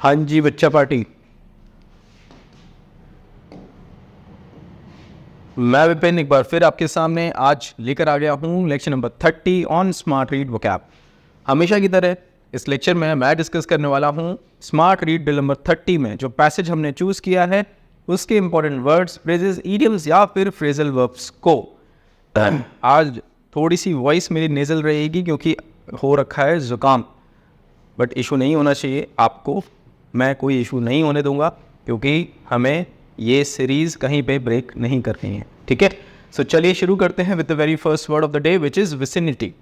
हाँ जी बच्चा पार्टी, मैं विपिन एक बार फिर आपके सामने आज लेकर आ गया हूँ lecture number 30 on smart read vocab. हमेशा की तरह इस लेक्चर में मैं डिस्कस करने वाला हूँ स्मार्ट रीड ड्रिल नंबर 30 में जो पैसेज हमने चूज़ किया है उसके इंपॉर्टेंट वर्ड्स, फ्रेजेस, इडियम्स या फिर फ्रेजल वर्ब्स को। आज थोड़ी सी वॉइस मेरी नेजल रहेगी क्योंकि हो रखा है ज़ुकाम, बट इशू नहीं होना चाहिए आपको, मैं कोई इशू नहीं होने दूंगा क्योंकि हमें ये सीरीज़ कहीं पे ब्रेक नहीं करनी है, ठीक है। सो चलिए शुरू करते हैं with the very first word of the day which is vicinity.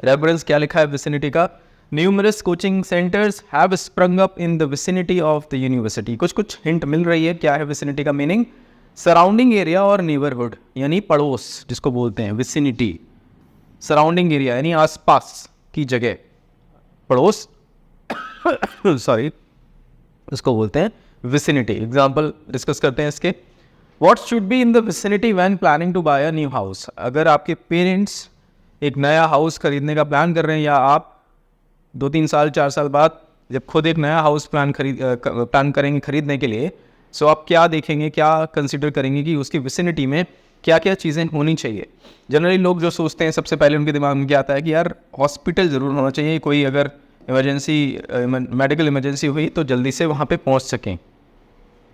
Reference क्या लिखा है विसिनिटी का? Numerous coaching centres have sprung up in the vicinity of the university. कुछ कुछ हिंट मिल रही है। क्या है विसिनिटी का मीनिंग? सराउंडिंग एरिया और नेबरहुड यानी पड़ोस जिसको बोलते हैं विसिनिटी। सराउंडिंग एरिया यानी आसपास की जगह, पड़ोस सॉरी इसको बोलते हैं विसिनिटी। एग्जाम्पल डिस्कस करते हैं इसके। What should be in the vicinity when planning to buy a new house. अगर आपके पेरेंट्स एक नया हाउस खरीदने का प्लान कर रहे हैं या आप 2-3 साल 4 साल बाद जब खुद एक नया हाउस प्लान करेंगे खरीदने के लिए, सो आप क्या देखेंगे, क्या कंसिडर करेंगे कि उसकी विसिनिटी में क्या क्या चीज़ें होनी चाहिए। जनरली लोग जो सोचते हैं सबसे पहले उनके दिमाग में क्या आता है कि यार हॉस्पिटल ज़रूर होना चाहिए, कोई अगर इमरजेंसी मेडिकल इमरजेंसी हुई तो जल्दी से वहाँ पे पहुँच सकें।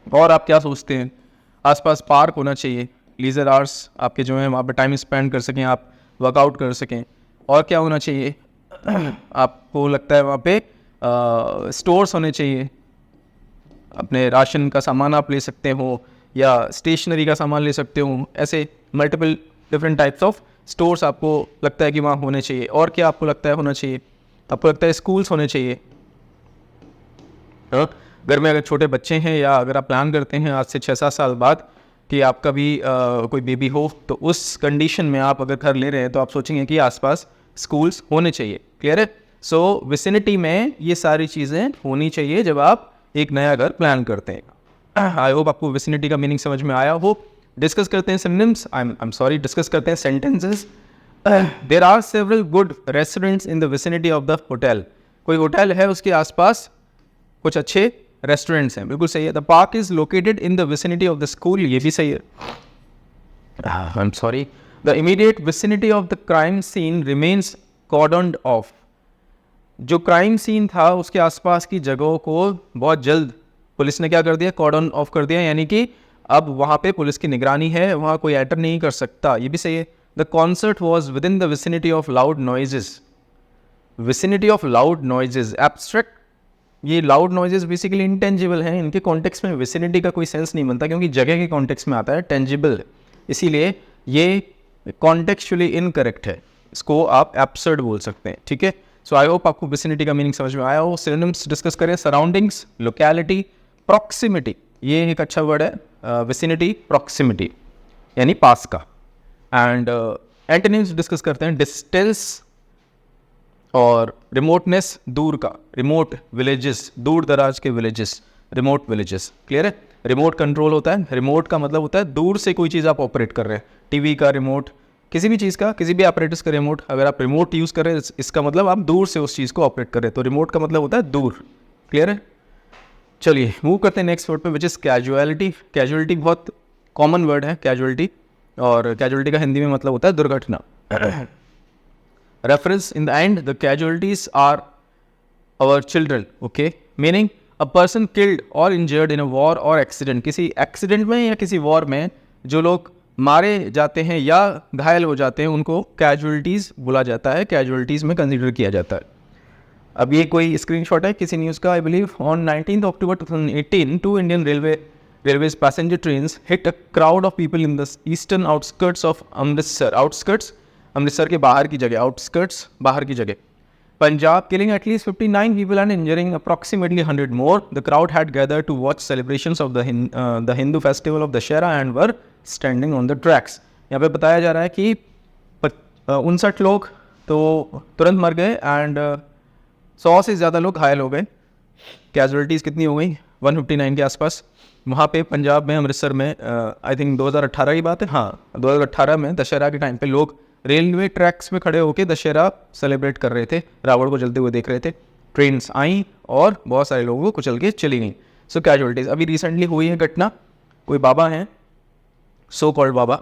और आप क्या सोचते हैं? आसपास पार्क होना चाहिए, लीजर आवर्स आपके जो हैं वहाँ पे टाइम स्पेंड कर सकें, आप वर्कआउट कर सकें। और क्या होना चाहिए? आपको लगता है वहाँ पे स्टोर्स होने चाहिए, अपने राशन का सामान आप ले सकते हो या स्टेशनरी का सामान ले सकते हो। ऐसे multiple different types of stores आपको लगता है कि वहाँ होने चाहिए। और क्या आपको लगता है होना चाहिए? आपको लगता है स्कूल्स होने चाहिए। घर में अगर छोटे बच्चे हैं या अगर आप प्लान करते हैं आज से 6-7 साल बाद कि आपका भी कोई बेबी हो, तो उस कंडीशन में आप अगर घर ले रहे हैं तो आप सोचेंगे कि आसपास स्कूल्स होने चाहिए। क्लियर है? सो विसिनिटी में ये सारी चीज़ें होनी चाहिए जब आप एक नया घर प्लान करते हैं। आई होप आपको विसिनिटी का मीनिंग समझ में आया हो। डिस्कस करते हैं सिनोनिम्स, डिस्कस करते हैं sentences. There are several good restaurants in the vicinity of the hotel. कोई होटल है उसके आसपास कुछ अच्छे रेस्टोरेंट्स हैं, बिल्कुल सही है। The park is located in the vicinity of the school, ये भी सही है। The immediate vicinity of the crime scene remains cordoned off. जो क्राइम सीन था उसके आसपास की जगहों को बहुत जल्द पुलिस ने क्या कर दिया? कॉर्डन ऑफ कर दिया, यानी कि अब वहाँ पे पुलिस की निगरानी है, वहाँ कोई एंटर नहीं कर सकता, ये भी सही है। The concert was with in the vicinity of loud noises. Vicinity of loud noises abstract, ये लाउड नॉइजेस बेसिकली इंटेंजिबल हैं, इनके कॉन्टेक्स्ट में विसिनिटी का कोई सेंस नहीं बनता क्योंकि जगह के कॉन्टेक्स्ट में आता है टेंजिबल, इसीलिए ये कॉन्टेक्चुअली इनकरेक्ट है, इसको आप एब्सर्ड बोल सकते हैं, ठीक है। सो आई होप आपको विसिनिटी का मीनिंग समझ में आया हो। सिनोनिम्स डिस्कस करें। सराउंडिंग्स, लोकेलिटी, प्रॉक्सिमिटी, ये एक अच्छा वर्ड है। विसिनिटी, प्रॉक्सिमिटी यानी पास का। एंड एंटोनिम्स डिस्कस करते हैं। डिस्टेंस और रिमोटनेस, दूर का, रिमोट विलेजेस, दूर दराज के विलेजेस, रिमोट विलेजेस। क्लियर है? रिमोट कंट्रोल होता है, रिमोट का मतलब होता है दूर से कोई चीज़ आप ऑपरेट कर रहे हैं, टीवी का रिमोट, किसी भी चीज़ का, किसी भी ऑपरेटर्स का रिमोट, अगर आप रिमोट यूज़ कर रहे हैं इसका मतलब आप दूर से उस चीज़ को ऑपरेट कर रहे हैं, तो रिमोट का मतलब होता है दूर। क्लियर है? चलिए मूव करते हैं नेक्स्ट वर्ड पे विच इज़ कैजुअलिटी। कैजुअलिटी बहुत कॉमन वर्ड है कैजुअलिटी, और कैजुअलिटी का हिंदी में मतलब होता है दुर्घटना। Reference in the end the casualties are our children, okay, meaning a person killed or injured in a war or accident. किसी एक्सीडेंट में या किसी वॉर में जो लोग मारे जाते हैं या घायल हो जाते हैं उनको कैजुअलिटीज़ बोला जाता है, कैजुअलिटीज़ में कंसीडर किया जाता है। अब ये कोई स्क्रीनशॉट है किसी न्यूज़ का। I believe on 19 October 2018 2 Indian railways passenger trains hit a crowd of people in the eastern outskirts of Amritsar. Outskirts Amritsar के बाहर की जगह, आउटस्कर्ट्स बाहर की जगह। Punjab, killing at least 59 people and injuring approximately 100 more. The crowd had gathered to watch celebrations of the Hindu festival of Dussehra and were standing on the tracks. यहाँ पे बताया जा रहा है कि 59 लोग तो तुरंत मर गए एंड 100 से ज़्यादा लोग घायल हो गए। कैजुअलिटीज़ कितनी हो गई? 159 के आसपास। वहाँ पे पंजाब में अमृतसर में आई थिंक 2018 की बात है, हाँ 2018 में दशहरा के टाइम पे लोग रेलवे ट्रैक्स में खड़े होकर दशहरा सेलिब्रेट कर रहे थे, रावण को जलते हुए देख रहे थे। ट्रेन्स आई और बहुत सारे लोगों को कुचल के चली गई। सो कैजुअलिटीज अभी रिसेंटली हुई है घटना, कोई बाबा हैं, सो कॉल्ड बाबा,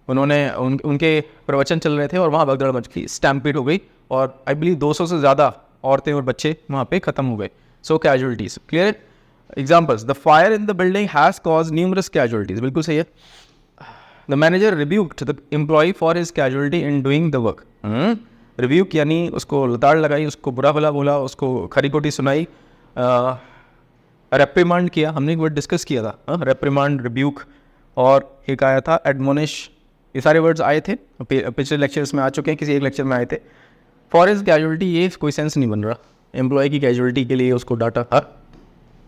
उन्होंने उनके प्रवचन चल रहे थे और वहाँ भगदड़ मच गई, स्टैम्पीड हो गई और आई बिलीव 200 से ज़्यादा औरतें और बच्चे वहाँ पे ख़त्म हो गए। So casualties clear. Examples, the fire in the building has cause numerous casualties, बिल्कुल सही है। The manager rebuked the employee for his casualty in doing the work. Rebuke यानी उसको लताड़ लगाई, उसको बुरा भला बोला, उसको खरी खोटी सुनाई, रेप्रिमांड किया, हमने एक वर्ड डिस्कस किया था, रेप्रिमांड, रिब्यूक, और एक आया था एडमोनिश। ये सारे वर्ड्स आए थे पिछले लेक्चर्स में, आ चुके हैं, किसी एक लेक्चर में आए थे। फॉर हिज कैजुअलिटी, ये कोई सेंस नहीं बन रहा, एम्प्लॉय की कैजुअलिटी के लिए उसको data,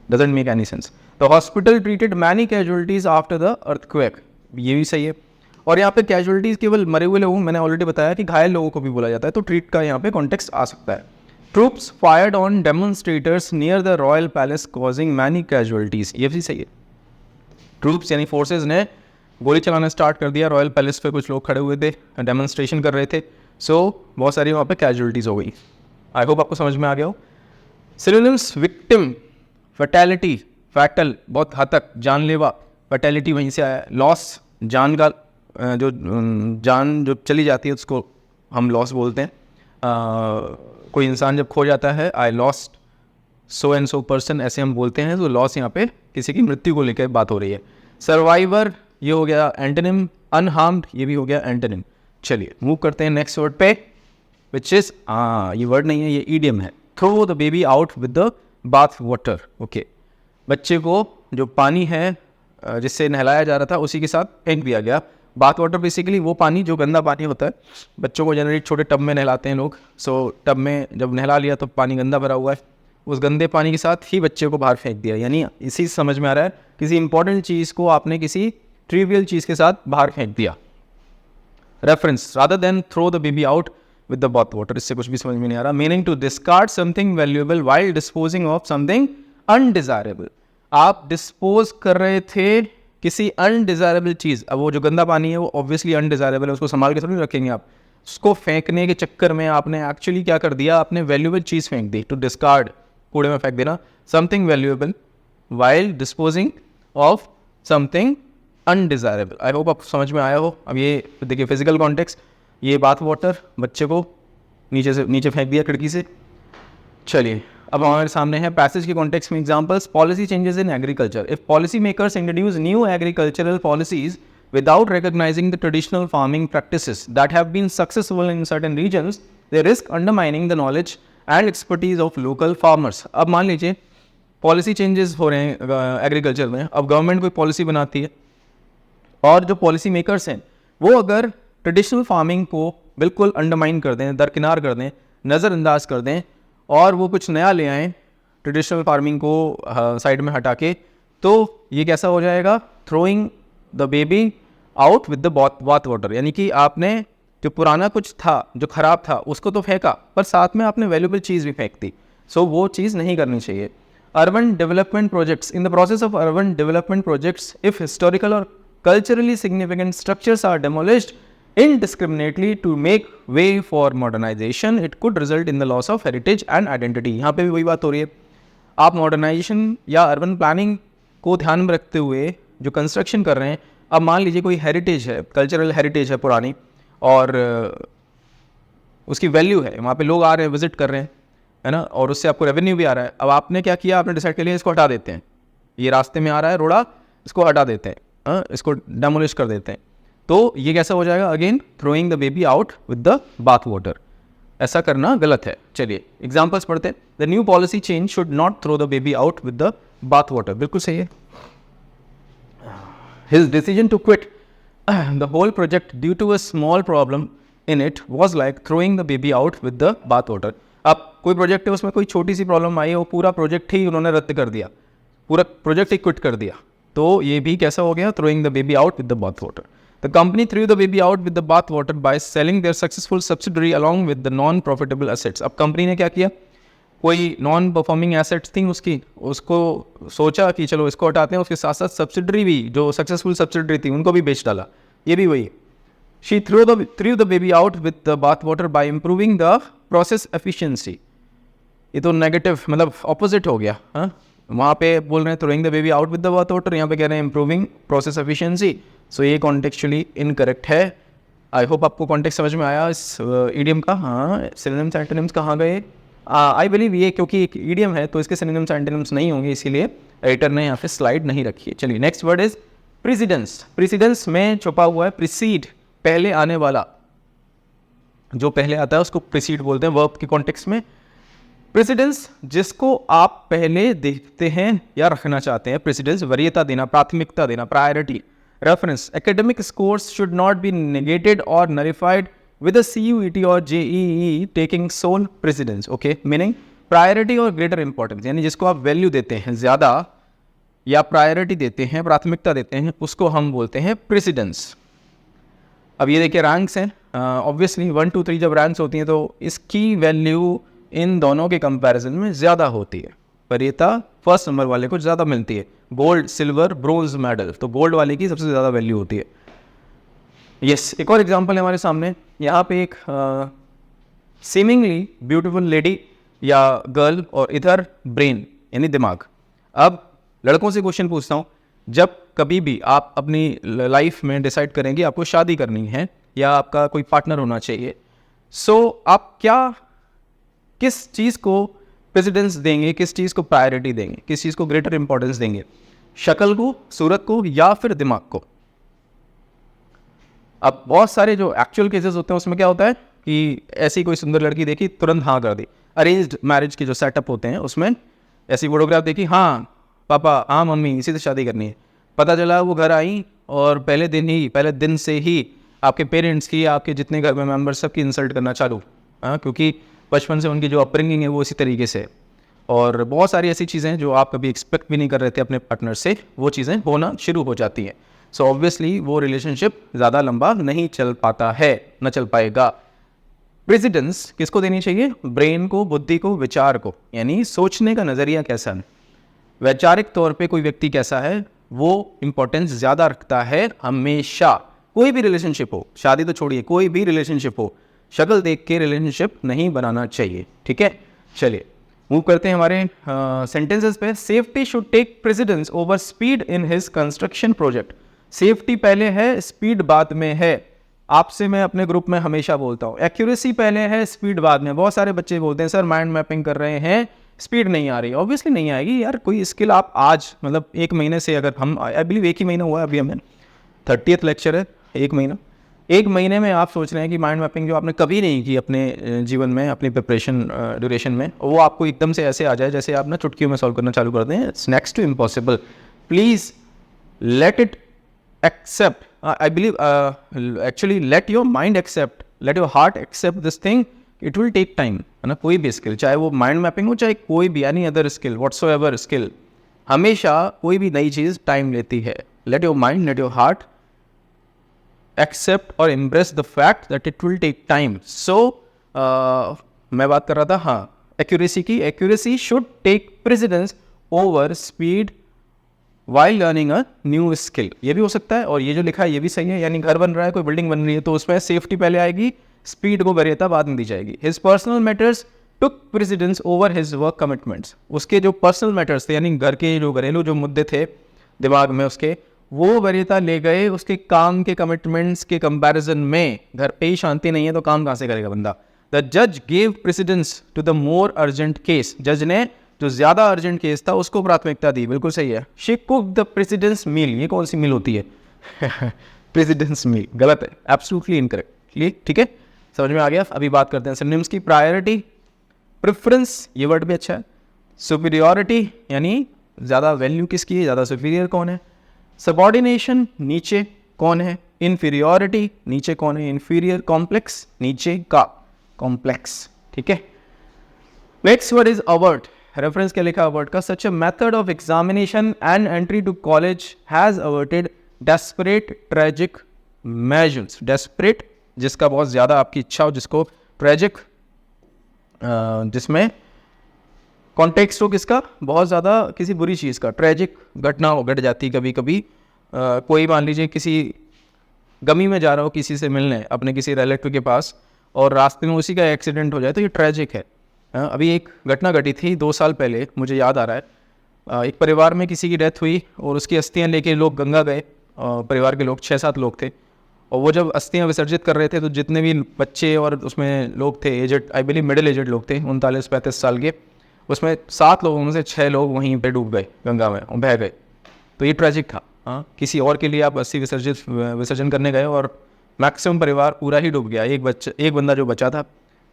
doesn't make any sense. The hospital treated many casualties after the earthquake, ये भी सही है। और यहाँ पे कैजुअलिटीज केवल मरे हुए लोगों, मैंने ऑलरेडी बताया कि घायल लोगों को भी बोला जाता है, तो ट्रीट का यहाँ पे कॉन्टेक्स्ट आ सकता है। Troops fired on demonstrators near the royal palace causing many casualties, ये भी सही है। ट्रूप्स यानी फोर्सेज ने गोली चलाना स्टार्ट कर दिया, रॉयल पैलेस पे कुछ लोग खड़े हुए थे, डेमोन्स्ट्रेशन कर रहे थे, सो बहुत सारी वहाँ पे कैजुअलिटीज़ हो गई। आई होप आपको समझ में आ गया हो। सिनोनिम्स, विक्टिम, फैटेलिटी, फैटल बहुत घातक, जानलेवा, फैटेलिटी वहीं से आया। लॉस, जान का जो जान जो चली जाती है उसको हम लॉस बोलते हैं। कोई इंसान जब खो जाता है, I lost so and so person, ऐसे हम बोलते हैं, तो लॉस यहाँ पे किसी की मृत्यु को लेकर बात हो रही है। सर्वाइवर, ये हो गया एंटोनिम। अनहार्म्ड, ये भी हो गया एंटोनिम। चलिए मूव करते हैं नेक्स्ट वर्ड पे, विच इज, ये वर्ड नहीं है, ये ईडियम है। Throw the baby out with the bath water. Okay, बच्चे को जो पानी है जिससे नहलाया जा रहा था उसी के साथ फेंक दिया गया। बाथ वाटर बेसिकली वो पानी जो गंदा पानी होता है, बच्चों को जनरली छोटे टब में नहलाते हैं लोग, सो टब में जब नहला लिया तो पानी गंदा भरा हुआ है, उस गंदे पानी के साथ ही बच्चे को बाहर फेंक दिया। यानी इसी समझ में आ रहा है, किसी इंपॉर्टेंट चीज़ को आपने किसी ट्रिवियल चीज़ के साथ बाहर फेंक दिया। Reference, rather than throw the baby out with the bath water, इससे कुछ भी समझ में नहीं आ रहा। Meaning, to discard something valuable while disposing of something undesirable, आप डिस्पोज कर रहे थे किसी अनडिजायरेबल चीज़। अब वो जो गंदा पानी है वो ऑब्वियसली अनडिजायरेबल है, उसको संभाल के थोड़ी रखेंगे आप, उसको फेंकने के चक्कर में आपने एक्चुअली क्या कर दिया, आपने वैल्यूएबल चीज़ फेंक दी। टू डिस्कार्ड, कूड़े में फेंक देना, something valuable while disposing of something undesirable. I hope आपको समझ में आया हो। अब ये देखिए फिजिकल कॉन्टेक्स्ट, ये बाथ वाटर बच्चे को नीचे फेंक दिया खिड़की से। चलिए अब हमारे सामने है पैसेज के कॉन्टेक्स्ट में examples. Policy changes in agriculture, if policy makers introduce new agricultural policies without recognizing the traditional farming practices that have been successful in certain regions, they risk undermining the knowledge and expertise of local farmers. अब मान लीजिए policy changes हो रहे हैं agriculture में, अब government कोई policy बनाती है और जो पॉलिसी मेकर्स हैं वो अगर ट्रेडिशनल फार्मिंग को बिल्कुल अंडरमाइन कर दें, दरकिनार कर दें, नज़रअंदाज कर दें और वो कुछ नया ले आएँ ट्रेडिशनल फार्मिंग को साइड में हटा के, तो ये कैसा हो जाएगा, throwing the baby out with the bath water. यानी कि आपने जो पुराना कुछ था जो ख़राब था उसको तो फेंका, पर साथ में आपने वैल्यूएबल चीज़ भी फेंक दी। सो वो चीज़ नहीं करनी चाहिए। Urban development projects, in the process of urban development projects if historical और culturally significant structures are demolished indiscriminately to make way for modernization, it could result in the loss of heritage and identity। यहाँ पे भी वही बात हो रही है, आप मॉडर्नाइजेशन या अर्बन प्लानिंग को ध्यान में रखते हुए जो कंस्ट्रक्शन कर रहे हैं, अब मान लीजिए कोई हेरिटेज है, कल्चरल हेरिटेज है पुरानी, और उसकी वैल्यू है, वहाँ पे लोग आ रहे हैं, विजिट कर रहे हैं, है ना, और उससे आपको रेवेन्यू भी आ रहा है। अब आपने क्या किया, आपने डिसाइड कर लिया इसको हटा देते हैं, ये रास्ते में आ रहा है रोड़ा, इसको हटा देते हैं, इसको डेमोलिश कर देते हैं, तो ये कैसा हो जाएगा, again throwing the baby out with the bath water. ऐसा करना गलत है। चलिए एग्जांपल्स पढ़ते हैं। The new policy change should not throw the baby out with the bath water, बिल्कुल सही है। His decision to quit the whole project due to a small problem in it was like throwing the baby out with the bath water. अब कोई project है, उसमें कोई छोटी सी problem आई है, वो पूरा प्रोजेक्ट ही उन्होंने रद्द कर दिया, पूरा प्रोजेक्ट ही क्विट कर दिया, तो ये भी कैसा हो गया, throwing the baby out with the bath water. The company through the baby out with the bath water by selling their successful subsidiary along with the non profitable assets. अब company ने क्या किया, कोई नॉन परफॉर्मिंग एसेट्स थी उसकी, उसको सोचा कि चलो इसको हटाते हैं, उसके साथ साथ सब्सिडरी भी जो सक्सेसफुल सब्सिडरी थी उनको भी बेच डाला, ये भी वही। She threw the baby out with the bath water bye improving the process efficiency. ये तो नेगेटिव मतलब ऑपोजिट हो गया। हाँ, वहाँ पे बोल रहे हैं throwing the baby out with the bath water, यहाँ पे कह रहे हैं इंप्रूविंग प्रोसेस एफिशिएंसी। सो ये कॉन्टेक्चुअली इनकरेक्ट है। आई होप आपको कॉन्टेक्स्ट समझ में आया इस ईडियम का। हाँ, सिनोनिम्स एंटोनिम्स कहाँ गए? आई बिलीव ये क्योंकि एक ईडियम है तो इसके सिनोनिम्स एंटोनिम्स नहीं होंगे, इसीलिए राइटर ने यहाँ पे स्लाइड नहीं रखी है। चलिए next word is precedence. Precedence में छुपा हुआ है प्रीसीड, पहले आने वाला, जो पहले आता है उसको प्रीसीड बोलते हैं वर्ब के कॉन्टेक्स्ट में। प्रेसिडेंस जिसको आप पहले देखते हैं या रखना चाहते हैं, प्रेसिडेंस वरीयता देना, प्राथमिकता देना, priority. Reference academic scores should not be negated or nullified with a CUET or JEE taking sole precedence. Okay, meaning priority और greater importance, यानी जिसको आप वैल्यू देते हैं ज़्यादा या प्रायोरिटी देते हैं, प्राथमिकता देते हैं, उसको हम बोलते हैं प्रेसिडेंस। अब ये देखिए रैंक्स हैं, ऑब्वियसली 1 2 3 जब रैंक्स होती हैं तो इसकी वैल्यू इन दोनों के कंपैरिजन में ज़्यादा होती है। वरीयता फर्स्ट नंबर वाले को ज़्यादा मिलती है, गोल्ड सिल्वर ब्रोंज मेडल तो गोल्ड वाले की सबसे ज़्यादा वैल्यू होती है। यस, एक और एग्जांपल है हमारे सामने, यहाँ पे एक सीमिंगली ब्यूटीफुल लेडी या गर्ल और इधर ब्रेन यानी दिमाग। अब लड़कों से क्वेश्चन पूछता हूँ, जब कभी भी आप अपनी लाइफ में डिसाइड करेंगे आपको शादी करनी है या आपका कोई पार्टनर होना चाहिए, सो आप किस चीज़ को प्रेसिडेंस देंगे, किस चीज़ को प्रायोरिटी देंगे, किस चीज़ को ग्रेटर इंपॉर्टेंस देंगे? शक्ल को, सूरत को या फिर दिमाग को? अब बहुत सारे जो एक्चुअल केसेस होते हैं उसमें क्या होता है कि ऐसी कोई सुंदर लड़की देखी तुरंत हाँ कर दी। अरेंज्ड मैरिज के जो सेटअप होते हैं उसमें ऐसी फोटोग्राफ देखी, हाँ पापा हाँ मम्मी इसी से शादी करनी है। पता चला वो घर आई और पहले दिन से ही आपके पेरेंट्स की, आपके जितने घर में मेम्बर्स सबकी इंसल्ट करना चालू। हाँ, क्योंकि बचपन से उनकी जो अपब्रिंगिंग है वो इसी तरीके से। और बहुत सारी ऐसी चीज़ें हैं जो आप कभी एक्सपेक्ट भी नहीं कर रहे थे अपने पार्टनर से, वो चीज़ें होना शुरू हो जाती हैं। सो ऑब्वियसली वो रिलेशनशिप ज़्यादा लंबा नहीं चल पाता है, न चल पाएगा। प्रेसिडेंस किसको देनी चाहिए? ब्रेन को, बुद्धि को, विचार को, यानी सोचने का नज़रिया कैसा है, वैचारिक तौर पे कोई व्यक्ति कैसा है, वो इम्पोर्टेंस ज़्यादा रखता है हमेशा। कोई भी रिलेशनशिप हो, शादी तो छोड़िए, कोई भी रिलेशनशिप हो, शक्ल देख के रिलेशनशिप नहीं बनाना चाहिए। ठीक है, चलिए मूव करते हैं हमारे सेंटेंसेस पे। Safety should take precedence over speed in his construction project. Safety पहले है, स्पीड बाद में है। आपसे मैं अपने ग्रुप में हमेशा बोलता हूँ, एक्यूरेसी पहले है, स्पीड बाद में। बहुत सारे बच्चे बोलते हैं सर माइंड मैपिंग कर रहे हैं, स्पीड नहीं आ रही। ऑब्वियसली नहीं आएगी यार। कोई स्किल आप आज मतलब एक महीने से, अगर हम आई बिलीव एक ही महीना हुआ है अभी, हमें 30th लेक्चर है, एक महीने में आप सोच रहे हैं कि माइंड मैपिंग जो आपने कभी नहीं की अपने जीवन में, अपनी प्रिपरेशन ड्यूरेशन में, वो आपको एकदम से ऐसे आ जाए जैसे आप ना चुटकियों में सॉल्व करना चालू कर दें। It's next to impossible. Please let it accept, I believe actually let your mind accept, let your heart accept this thing. It will take time, है ना। कोई भी स्किल, चाहे वो माइंड मैपिंग हो, चाहे कोई भी any other skill, whatsoever skill, हमेशा कोई भी नई चीज़ टाइम लेती है। Late your mind, late your heart accept or embrace the fact that it will take time. So मैं बात कर रहा था हाँ accuracy की। accuracy should take precedence over speed while learning a new skill। ये भी हो सकता है, और ये जो लिखा है ये भी सही है। यानी घर बन रहा है, कोई बिल्डिंग बन रही है, तो उसमें सेफ्टी पहले आएगी, स्पीड को वरीयता बाद में दी जाएगी। His personal matters took precedence over his work commitments। उसके जो पर्सनल मैटर्स थे, यानी घर के जो घरेलू जो मुद्दे थे दिमाग में उसके, वो वरीयता ले गए उसके काम के कमिटमेंट्स के कंपैरिजन में। घर पे ही शांति नहीं है तो काम कहाँ से करेगा बंदा। द जज gave precedence to the more urgent case. जज ने जो ज़्यादा अर्जेंट केस था उसको प्राथमिकता दी। बिल्कुल सही है। शी कुक द प्रेसिडेंस मील। ये कौन सी मील होती है? प्रेसिडेंस मील गलत है, एब्सोल्युटली इनकरेक्ट। ठीक है, समझ में आ गया। अभी बात करते हैं सिनोनिम्स की। प्रायोरिटी, प्रेफरेंस, ये वर्ड भी अच्छा है। सुपीरियॉरिटी यानी ज़्यादा वैल्यू किसकी है, ज़्यादा सुपीरियर कौन है। सबॉर्डिनेशन, नीचे कौन है। इन्फीरियॉरिटी, नीचे कौन है, इन्फीरियर। कॉम्प्लेक्स, नीचे का कॉम्प्लेक्स। ठीक है, next word is avert. Reference क्या लिखा अवर्ट का? Such a method of examination and entry to college has averted desperate tragic measures. Desperate जिसका बहुत ज़्यादा आपकी इच्छा हो, जिसको ट्रेजिक जिसमें कॉन्टेक्स्ट हो किसका, बहुत ज़्यादा किसी बुरी चीज़ का, ट्रेजिक घटना हो घट जाती कभी कभी। कोई मान लीजिए किसी गमी में जा रहा हो किसी से मिलने, अपने किसी रिलेटिव के पास, और रास्ते में उसी का एक्सीडेंट हो जाए, तो ये ट्रेजिक है। अभी एक घटना घटी थी 2 साल पहले, मुझे याद आ रहा है। एक परिवार में किसी की डेथ हुई और उसकी अस्थियां लेके लोग गंगा गए। परिवार के लोग 6-7 लोग थे, और वो जब अस्थियां विसर्जित कर रहे थे तो जितने भी बच्चे और उसमें लोग थे, aged, I believe middle aged लोग थे, 39-35 साल के, उसमें 7 लोगों में से 6 लोग वहीं पे डूब गए गंगा में और बह गए। तो ये ट्रेजिक था। हाँ, किसी और के लिए आप अस्थि विसर्जन करने गए और मैक्सिमम परिवार पूरा ही डूब गया। एक बंदा जो बचा था,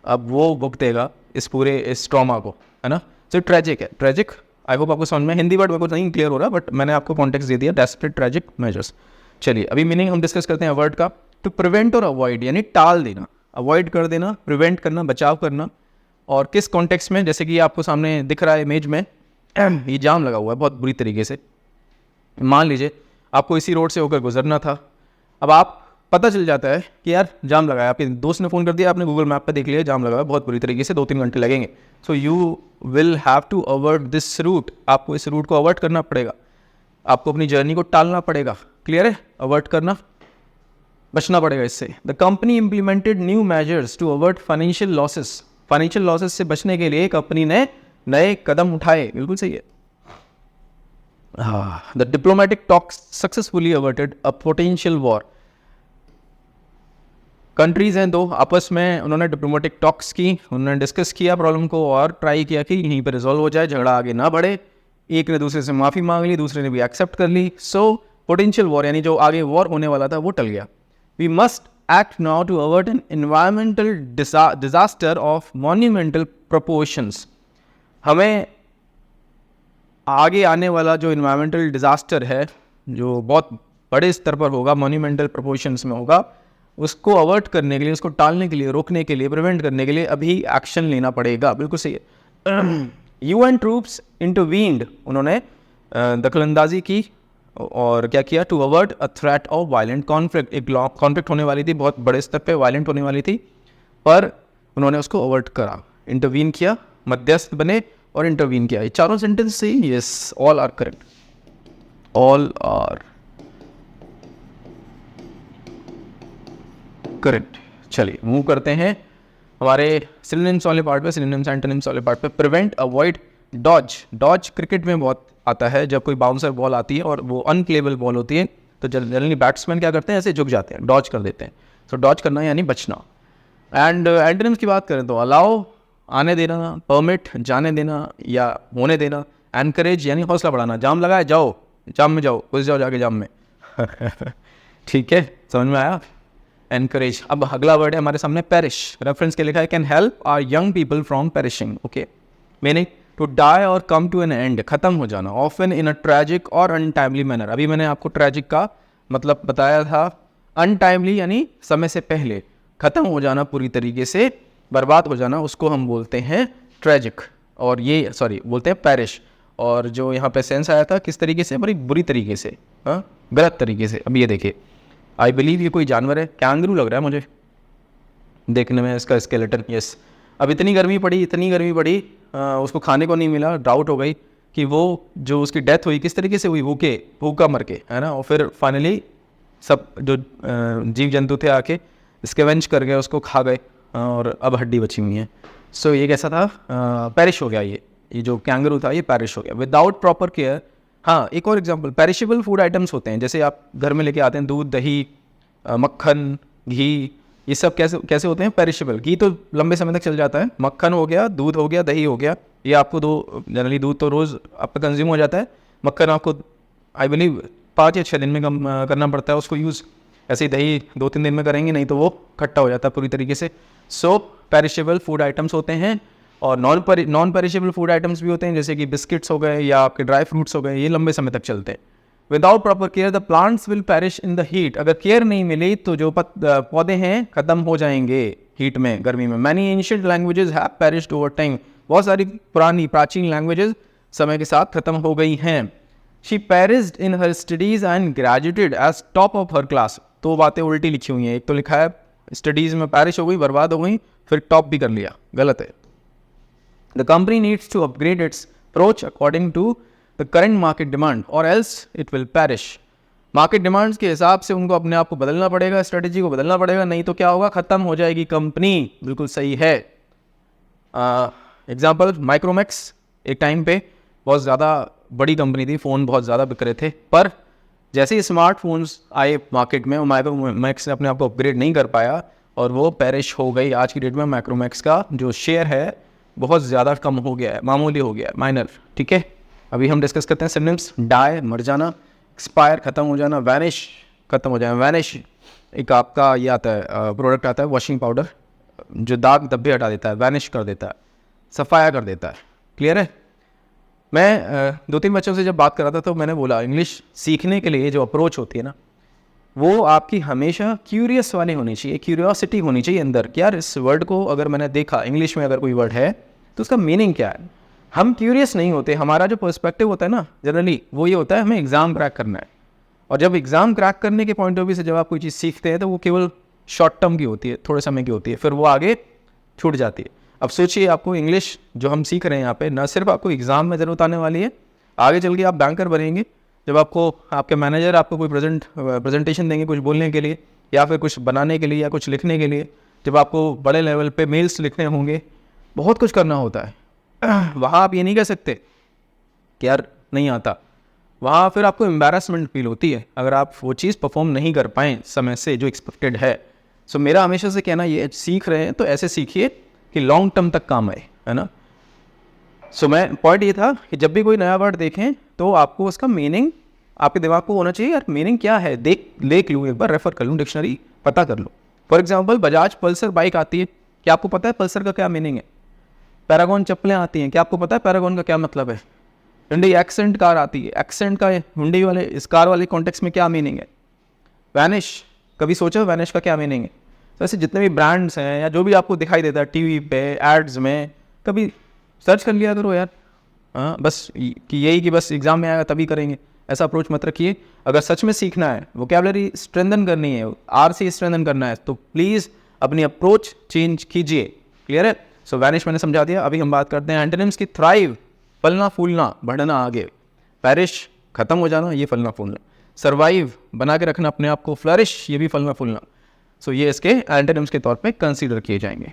अब वो भुगतेगा इस ट्रॉमा को, है ना। तो ट्रेजिक है, ट्रेजिक। आई होप आपको समझ में, हिंदी वर्ड मेरे को नहीं क्लियर हो रहा, बट मैंने आपको कॉन्टेक्स्ट दे दिया, डेस्परेट ट्रेजिक मेजर्स। चलिए अभी मीनिंग हम डिस्कस करते हैं वर्ड का। टू प्रिवेंट और अवॉइड यानी टाल देना, अवॉइड कर देना, प्रिवेंट करना, बचाव करना। और किस कॉन्टेक्स्ट में, जैसे कि आपको सामने दिख रहा है इमेज में, ये जाम लगा हुआ है बहुत बुरी तरीके से। मान लीजिए आपको इसी रोड से होकर गुजरना था, अब आप पता चल जाता है कि यार जाम लगा है, आपके दोस्त ने फ़ोन कर दिया, आपने गूगल मैप पर देख लिया जाम लगा है बहुत बुरी तरीके से, 2-3 घंटे लगेंगे। So you will have to avoid this route, आपको इस रूट को अवॉइड करना पड़ेगा, आपको अपनी जर्नी को टालना पड़ेगा। क्लियर है, अवॉइड करना, बचना पड़ेगा इससे। The company implemented new measures to avoid financial losses, financial losses से बचने के लिए कंपनी ने नए कदम उठाए। बिल्कुल सही है। The diplomatic talks successfully averted a potential war. Countries हैं 2, आपस में उन्होंने डिप्लोमेटिक टॉक्स की, उन्होंने डिस्कस किया प्रॉब्लम को और ट्राई किया कि यहीं पर रिजॉल्व हो जाए, झगड़ा आगे ना बढ़े। एक ने दूसरे से माफ़ी मांग ली, दूसरे ने भी एक्सेप्ट कर ली। सो पोटेंशियल वॉर यानी जो आगे वॉर होने वाला था वो टल गया। We must act now to avert an environmental disaster of monumental proportions. हमें आगे आने वाला जो इन्वायरमेंटल डिजास्टर है, जो बहुत बड़े स्तर पर होगा, मॉन्यूमेंटल प्रोपोर्शंस में होगा, उसको अवर्ट करने के लिए, उसको टालने के लिए, रोकने के लिए, प्रिवेंट करने के लिए अभी एक्शन लेना पड़ेगा। बिल्कुल सही है। यूएन ट्रूप्स इंटरवीन्ड, उन्होंने दखलंदाजी की और क्या किया, to avert a threat of violent conflict. एक कॉन्फ्लिक्ट होने वाली थी, बहुत बड़े स्तर पे वायलेंट होने वाली थी, पर उन्होंने उसको अवर्ट करा, इंटरवीन किया, मध्यस्थ बने और इंटरवीन किया। ये चारों सेंटेंस से yes, all are correct, all are correct. चलिए मूव करते हैं हमारे सिनोनिम्स वाले पार्ट पे, सिनोनिम्स एंटोनिम्स वाले पार्ट पे। Prevent, avoid, dodge. Dodge cricket में बहुत आता है, जब कोई बाउंसर बॉल आती है और वो अनप्लेबल बॉल होती है तो जनरली बैट्समैन क्या करते हैं, ऐसे झुक जाते हैं, डॉज कर देते हैं। सो डॉज करना यानी बचना। एंड एंटोनिम्स की बात करें तो अलाउ, आने देना, परमिट, जाने देना या होने देना, एनकरेज यानी हौसला बढ़ाना। जाम लगा है, जाओ जाम में जाओ, घुस जाओ जाके जाम में। ठीक है, समझ में आया। एनकरेज। अब अगला वर्ड है हमारे सामने पेरिश, रेफरेंस के लिखा है can help our young people from perishing. Okay, meaning to die or come to an end, खत्म हो जाना, often in a tragic or untimely manner. अभी मैंने आपको ट्रैजिक का मतलब बताया था, अनटाइमली यानी समय से पहले, खत्म हो जाना, पूरी तरीके से बर्बाद हो जाना, उसको हम बोलते हैं ट्रैजिक। और ये बोलते हैं पेरिश। और जो यहाँ पे सेंस आया था किस तरीके से, बड़ी बुरी तरीके से, हाँ गलत तरीके से। अब ये देखिए, आई बिलीव ये कोई जानवर है, कैंगरू लग रहा है मुझे देखने में, इसका स्केलेटन। यस, अब इतनी गर्मी पड़ी, उसको खाने को नहीं मिला, डाउट हो गई कि वो जो उसकी डेथ हुई किस तरीके से हुई, भूखा मर के, है ना। और फिर फाइनली सब जो जीव जंतु थे आके स्कैवेंज कर गए, उसको खा गए और अब हड्डी बची हुई है। सो ये कैसा था, पेरिश हो गया। ये जो कैंगरू था ये पेरिश हो गया विदाउट प्रॉपर केयर। हाँ, एक और एग्जांपल, पेरिशेबल फूड आइटम्स होते हैं, जैसे आप घर में लेके आते हैं दूध, दही, मक्खन, घी, ये सब कैसे होते हैं, पेरिशेबल। घी तो लंबे समय तक चल जाता है, मक्खन हो गया, दूध हो गया, दही हो गया, ये आपको जनरली दूध तो रोज़ आपका कंज्यूम हो जाता है, मक्खन आपको आई बिलीव 5 या 6 दिन में कम करना पड़ता है उसको यूज़। ऐसे ही दही 2-3 दिन में करेंगे, नहीं तो वो खट्टा हो जाता है पूरी तरीके से। सो पेरिशेबल फूड आइटम्स होते हैं। और नॉन पेरिशेबल फूड आइटम्स भी होते हैं, जैसे कि बिस्किट्स हो गए या आपके ड्राई फ्रूट्स हो गए, ये लंबे समय तक चलते हैं। Without proper care the plants will perish in the heat. अगर केयर नहीं मिली तो जो पौधे हैं खत्म हो जाएंगे हीट में, गर्मी में। Many ancient languages have perished over time. बहुत सारी प्राचीन लैंग्वेजेस समय के साथ खत्म हो गई हैं। She perished in her studies and graduated as top of her class. तो बातें उल्टी लिखी हुई हैं, एक तो लिखा है स्टडीज़ में पेरिश हो गई, बर्बाद हो गई, फिर टॉप भी कर लिया, गलत है। The company needs to upgrade its approach according to the current market demand or else it will perish. Market demands के हिसाब से उनको अपने आप को बदलना पड़ेगा, स्ट्रेटेजी को बदलना पड़ेगा, नहीं तो क्या होगा, खत्म हो जाएगी कंपनी। बिल्कुल सही है। एग्जाम्पल माइक्रोमैक्स एक टाइम पे बहुत ज़्यादा बड़ी कंपनी थी, फ़ोन बहुत ज़्यादा बिक रहे थे, पर जैसे ही स्मार्टफोन्स आए मार्केट में माइक्रोमैक्स ने अपने आप को अपग्रेड नहीं कर पाया और वो पेरिश हो गई। आज की डेट में माइक्रोमैक्स का जो शेयर है बहुत ज़्यादा कम हो गया है, मामूली हो गया है, माइनर। ठीक है, अभी हम डिस्कस करते हैं सिनोनिम्स। डाई मर जाना, एक्सपायर ख़त्म हो जाना, वैनिश ख़त्म हो जाना। वैनिश एक आपका ये आता है प्रोडक्ट आता है वॉशिंग पाउडर जो दाग धब्बे हटा देता है, वैनिश कर देता है, सफाया कर देता है। क्लियर है? मैं 2-3 बच्चों से जब बात कर रहा था तो मैंने बोला इंग्लिश सीखने के लिए जो अप्रोच होती है ना, वो आपकी हमेशा क्यूरियस वाली होनी चाहिए, क्यूरियोसिटी होनी चाहिए अंदर कि यार इस वर्ड को अगर मैंने देखा, इंग्लिश में अगर कोई वर्ड है तो उसका मीनिंग क्या है। हम क्यूरियस नहीं होते, हमारा जो पर्सपेक्टिव होता है ना जनरली वो ये होता है हमें एग्ज़ाम क्रैक करना है। और जब एग्ज़ाम क्रैक करने के पॉइंट ऑफ व्यू से जब आप कोई चीज़ सीखते हैं तो वो केवल शॉर्ट टर्म की होती है, थोड़े समय की होती है, फिर वो आगे छूट जाती है। अब सोचिए आपको इंग्लिश जो हम सीख रहे हैं यहाँ पे न सिर्फ आपको एग्ज़ाम में ज़रूरत आने वाली है, आगे चल के आप बैंकर बनेंगे जब आपको आपके मैनेजर आपको कोई प्रेजेंटेशन देंगे कुछ बोलने के लिए या फिर कुछ बनाने के लिए या कुछ लिखने के लिए, जब आपको बड़े लेवल पे मेल्स लिखने होंगे, बहुत कुछ करना होता है। वहाँ आप ये नहीं कह सकते कि यार नहीं आता, वहाँ फिर आपको एम्बैरसमेंट फील होती है अगर आप वो चीज़ परफॉर्म नहीं कर पाएँ समय से जो एक्सपेक्टेड है। सो मेरा हमेशा से कहना ये सीख रहे हैं तो ऐसे सीखिए कि लॉन्ग टर्म तक काम आए, है ना। सो मैं पॉइंट ये था कि जब भी कोई नया वर्ड देखें तो आपको उसका मीनिंग आपके दिमाग को होना चाहिए, यार मीनिंग क्या है, देख लूँ एक बार, रेफर कर लूँ, डिक्शनरी पता कर लूँ। For example Bajaj Pulsar bike आती है, क्या आपको पता है पल्सर का क्या मीनिंग है? पैरागॉन चप्पलें आती हैं, क्या आपको पता है पैरागॉन का क्या मतलब है? हुंडई एक्सेंट कार आती है, एक्सेंट का हुंडई वाले इस कार वाले कॉन्टेक्स्ट में क्या मीनिंग है? वैनिश, कभी सोचो वैनिश का क्या मीनिंग है? तो ऐसे जितने भी ब्रांड्स हैं या जो भी आपको दिखाई देता है टीवी पे एड्स में, कभी सर्च कर लिया करो यार। हाँ बस कि यही कि बस एग्ज़ाम में आएगा तभी करेंगे, ऐसा अप्रोच मत रखिए। अगर सच में सीखना है, वोकैबुलरी स्ट्रेंथन करनी है, आरसी स्ट्रेंथन करना है, तो प्लीज़ अपनी अप्रोच चेंज कीजिए। क्लियर है? सो वैनिश मैंने समझा दिया। अभी हम बात करते हैं एंटोनिम्स की। थ्राइव, फलना फूलना, बढ़ना आगे। पेरिश, खत्म हो जाना, ये फलना फूलना। सर्वाइव, बना के रखना अपने आप को। फ्लरिश, ये भी फलना फूलना। सो ये इसके एंटोनिम्स के तौर पे कंसीडर किए जाएंगे।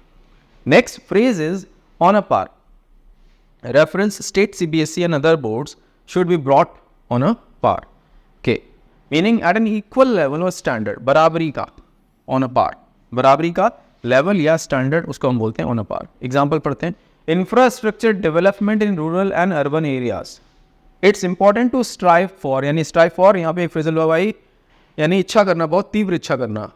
Next phrase is on a par. Reference state CBSE and other boards should be brought on a par. Okay, meaning at an equal level or standard, बराबरी का, on a par, बराबरी का level या standard उसको हम बोलते हैं on a par. Example पढ़ते हैं, infrastructure development in rural and urban areas. It's important to strive for, यानी strive for यहाँ पे एक phrasal verb आई, यानी इच्छा करना, बहुत तीव्र इच्छा करना,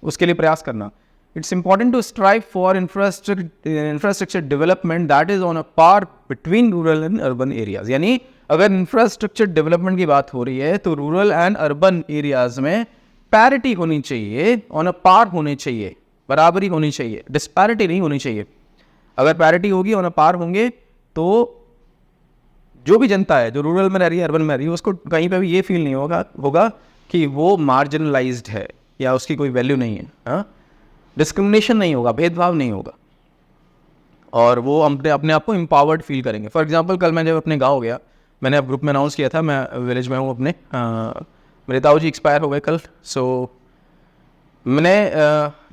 उसके लिए प्रयास करना। It's important to strive for infrastructure development that is on a par between rural and urban areas. यानी अगर इंफ्रास्ट्रक्चर डेवलपमेंट की बात हो रही है तो रूरल एंड अर्बन एरियाज में पैरिटी होनी चाहिए, ऑन अ पार होने चाहिए, बराबरी होनी चाहिए, डिस्पैरिटी नहीं होनी चाहिए। अगर पैरिटी होगी, ऑन अ पार होंगे, तो जो भी जनता है जो रूरल में रह रही है, अर्बन में रह रही है, उसको कहीं पे भी ये फील नहीं होगा कि वो मार्जिनलाइज्ड है या उसकी कोई वैल्यू नहीं है। हाँ, डिस्क्रिमिनेशन नहीं होगा, भेदभाव नहीं होगा, और वो अपने आप को एम्पावर्ड फील करेंगे। फॉर एग्जांपल कल मैं जब अपने गांव गया, मैंने ग्रुप में अनाउंस किया था, मैं विलेज में हूँ अपने, मेरे ताऊ जी एक्सपायर हो गए कल। सो मैंने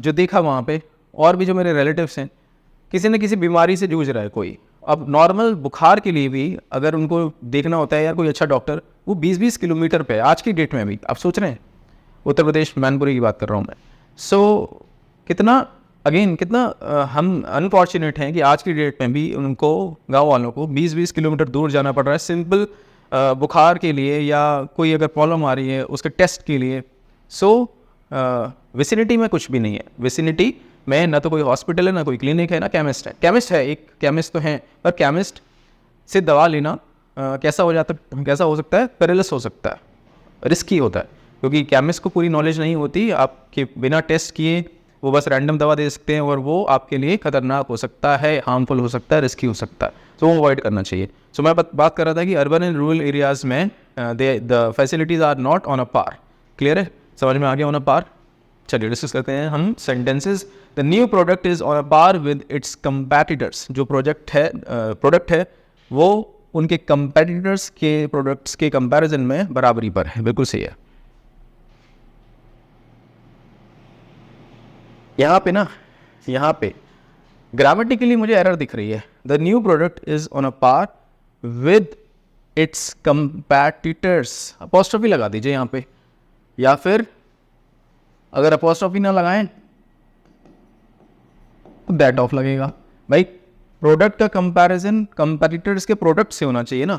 जो देखा वहाँ पे, और भी जो मेरे रिलेटिव्स हैं, किसी न किसी बीमारी से जूझ रहा है कोई। अब नॉर्मल बुखार के लिए भी अगर उनको देखना होता है यार कोई अच्छा डॉक्टर, वो 20-20 किलोमीटर पे, आज की डेट में भी आप सोच रहे हैं, उत्तर प्रदेश मैनपुरी की बात कर रहा हूँ मैं। सो कितना हम अनफॉर्चुनेट हैं कि आज की डेट में भी उनको, गांव वालों को 20-20 किलोमीटर दूर जाना पड़ रहा है सिंपल बुखार के लिए, या कोई अगर प्रॉब्लम आ रही है उसके टेस्ट के लिए। सो विसिनिटी में कुछ भी नहीं है, विसिनिटी में ना तो कोई हॉस्पिटल है, ना कोई क्लिनिक है, ना केमिस्ट है। केमिस्ट है, एक केमिस्ट तो हैं, पर केमिस्ट से दवा लेना कैसा हो सकता है, पेरिलस हो सकता है, रिस्की होता है, क्योंकि केमिस्ट को पूरी नॉलेज नहीं होती, आपके बिना टेस्ट किए वो बस रैंडम दवा दे सकते हैं, और वो आपके लिए खतरनाक हो सकता है, हार्मफुल हो सकता है, रिस्की हो सकता है, तो वो अवॉइड करना चाहिए। सो मैं बात कर रहा था कि अर्बन एंड रूरल एरियाज़ में the facilities are not on a par. Clear है? समझ में आ गया ऑन अ पार? चलिए डिस्कस करते हैं हम sentences. The new product is on a par with its competitors. जो प्रोडक्ट है वो उनके कंपेटिटर्स के प्रोडक्ट्स के कंपैरिजन में बराबरी पर है। बिल्कुल सही है। यहाँ पे ग्रामेटिकली मुझे एरर दिख रही है, the new product is on a par with its competitors. Apostrophe लगा दीजिए यहाँ पे, या फिर अगर अपॉस्ट्रोफी ना लगाएं तो दैट ऑफ लगेगा। भाई प्रोडक्ट का कंपैरिजन कंपैटिटर्स के प्रोडक्ट से होना चाहिए ना,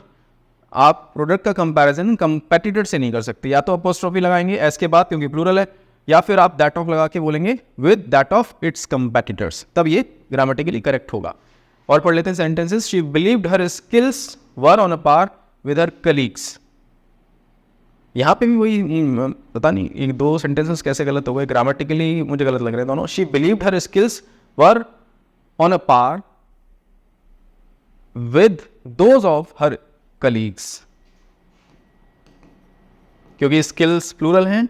आप प्रोडक्ट का कंपैरिजन कंपैटिटर से नहीं कर सकते। या तो अपॉस्ट्रोफी लगाएंगे एस के बाद क्योंकि प्लूरल है, या फिर आप दैट ऑफ लगा के बोलेंगे with that of its competitors, तब ये ग्रामेटिकली करेक्ट होगा। और पढ़ लेते हैं sentences. She believed her skills were on a par with her colleagues. यहाँ पे भी वही पता नहीं एक दो सेंटेंसेस कैसे गलत हो गए, ग्रामेटिकली मुझे गलत लग रहे हैं दोनों। She believed her skills were on a par with those of her colleagues, क्योंकि स्किल्स प्लूरल हैं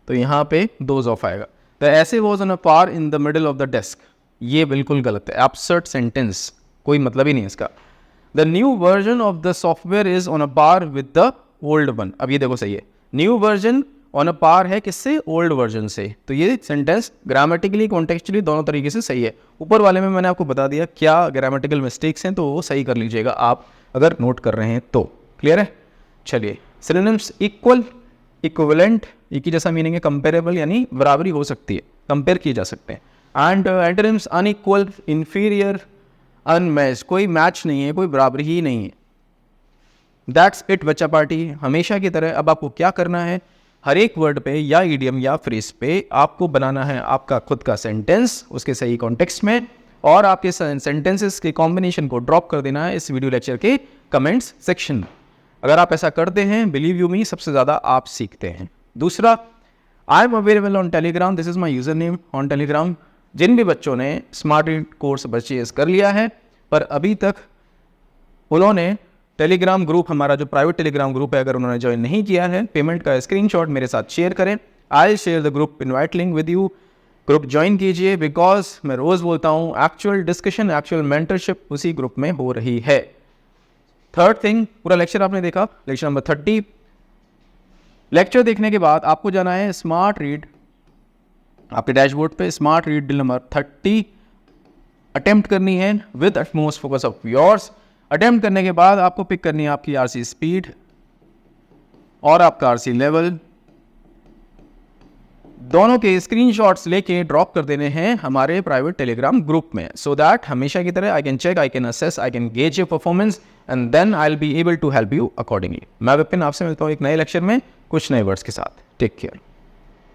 तो यहां पे दोज ऑफ आएगा। The ace was on a par in the middle of the desk, ये बिल्कुल गलत है, एब्सर्ड सेंटेंस, कोई मतलब ही नहीं इसका। The new version of the software is on a par with the old one. अब ये देखो सही है, new version on a par है किससे, ओल्ड वर्जन से, तो ये सेंटेंस ग्रामेटिकली कॉन्टेक्चुअली दोनों तरीके से सही है। ऊपर वाले में मैंने आपको बता दिया क्या ग्रामेटिकल मिस्टेक्स हैं, तो वो सही कर लीजिएगा आप अगर नोट कर रहे हैं तो। क्लियर है? चलिए, सिनोनिम्स इक्वल, इक्विवेलेंट, एक ही जैसा मीनिंग है, कंपेरेबल यानी बराबरी हो सकती है, कंपेयर किए जा सकते हैं। And antonyms unequal, inferior, unmatch, कोई मैच नहीं है, कोई बराबरी ही नहीं है। दैट्स इट बच्चा पार्टी। हमेशा की तरह अब आपको क्या करना है, हर एक वर्ड पे या इडियम या फ्रेज पे आपको बनाना है आपका खुद का सेंटेंस उसके सही कॉन्टेक्स्ट में, और आपके सेंटेंसेस के कॉम्बिनेशन को ड्रॉप कर देना है इस वीडियो लेक्चर के कमेंट्स सेक्शन में। अगर आप ऐसा करते हैं, बिलीव यू मी, सबसे ज़्यादा आप सीखते हैं। दूसरा, I am available on Telegram, this is my user name on Telegram. जिन भी बच्चों ने स्मार्ट रीड कोर्स परचेज कर लिया है पर अभी तक उन्होंने टेलीग्राम ग्रुप, हमारा जो प्राइवेट टेलीग्राम ग्रुप है, अगर उन्होंने ज्वाइन नहीं किया है, पेमेंट का स्क्रीनशॉट मेरे साथ शेयर करें। I share the group invite link with you. Group join कीजिए, बिकॉज मैं रोज़ बोलता हूँ एक्चुअल डिस्कशन, एक्चुअल मेंटरशिप उसी ग्रुप में हो रही है। थर्ड थिंग, पूरा लेक्चर आपने देखा, लेक्चर नंबर 30। लेक्चर देखने के बाद आपको जाना है स्मार्ट रीड, आपके डैशबोर्ड पे smart read drill number 30 attempt करनी है with utmost focus of yours. Attempt करने के बाद आपको पिक करनी है आपकी आरसी स्पीड और आपका आरसी लेवल, दोनों के स्क्रीनशॉट्स लेके ड्रॉप कर देने हैं हमारे प्राइवेट टेलीग्राम ग्रुप में, सो दैट हमेशा की तरह I can check, I can assess, I can gauge your performance and then I will be able to help you accordingly. मैं विपिन आपसे मिलता हूँ एक नए लेक्चर में कुछ नए वर्ड्स के साथ। Take care.